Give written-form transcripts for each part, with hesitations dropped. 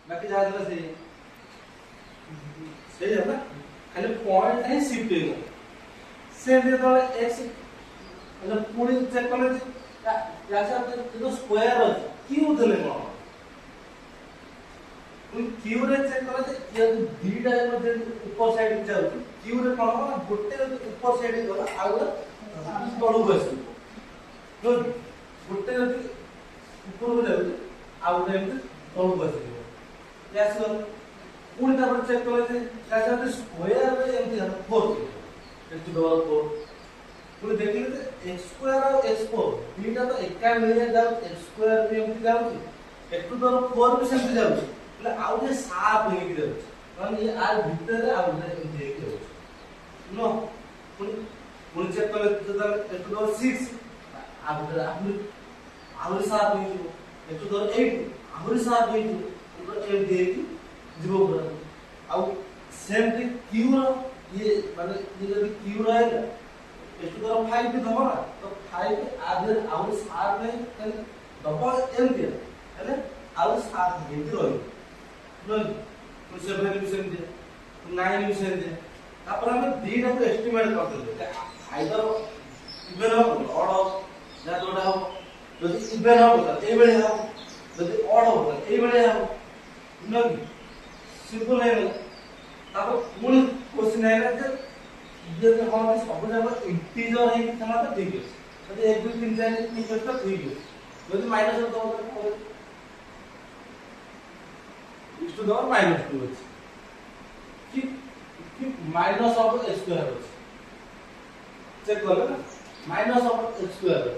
बाकी जहाँ देला सही है ना खाली पॉइंट ही शिफ्ट हो गया से दे तो x मतलब पूरी चेक कर ले या से तो स्क्वायर है क्यू देले कोन तुम क्यू रे चेक कर जे ये दीटा मध्ये ऊपर साइड जाउ क्यू रे कोन ना गोटे ऊपर साइड गला आ तळु बसि तो गोटे ऊपर को जाउ आ गोटे एमते तळु बसि यस पूरी तापर चेक कर जे कैसे स्क्वायर रे एमते 4 x टू पावर 4 पूरी देखिले जे x स्क्वायर और x4 दीटा तो एका मिले जाउ x स्क्वायर भी एमते जाउ x टू पावर 4 भी सेमते जाउ એટલે આવું જે સાપ નીકળી રહ્યો છે અને એ આ ભીતરે આવું એમતે એક રહ્યો છે નો પૂરી ચેક કરે તો તાર x ટુ પાવર 6 આ ભીતરે આવું સાપ નીકળ્યો x ટુ પાવર 8 આવું સાપ નીકળ્યો તો એમ દેખી जीरो पर अब सेम थी क्यू ये माने ये जब क्यू रहेगा x टू पावर 5 भी दबा ना तो 5 आधे और 7 में kan डबल m दिया है ना और 7 में भी रही नो तो 7 भी सेम दिया तो 9 भी सेम दिया तापर हम दीटा को एस्टिमेट करते आइदर इवन हो ऑड हो या जोड़ा हो यदि इवन हो तो ए बेले हो यदि ऑड हो तो ए बेले हो नो सिंपल है तब पूर्ण क्वेश्चन है ना जे हम सब जगह इंटीजर है तना तो ठीक है यदि 1 2 3 4 नहीं करता ठीक है यदि माइनस हो तो x टू द पावर -2 कि माइनस ऑफ x स्क्वायर है चेक कर ना माइनस ऑफ x स्क्वायर है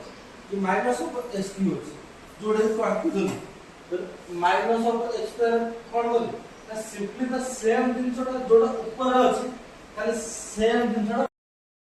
कि माइनस ऑफ x क्यूब जोड़े को आकु तो माइनस ऑफ x स्क्वायर कोन बोल सिंपली द सेम जिनसटा जोड़ा ऊपर अछि खाली सेम जिनसटा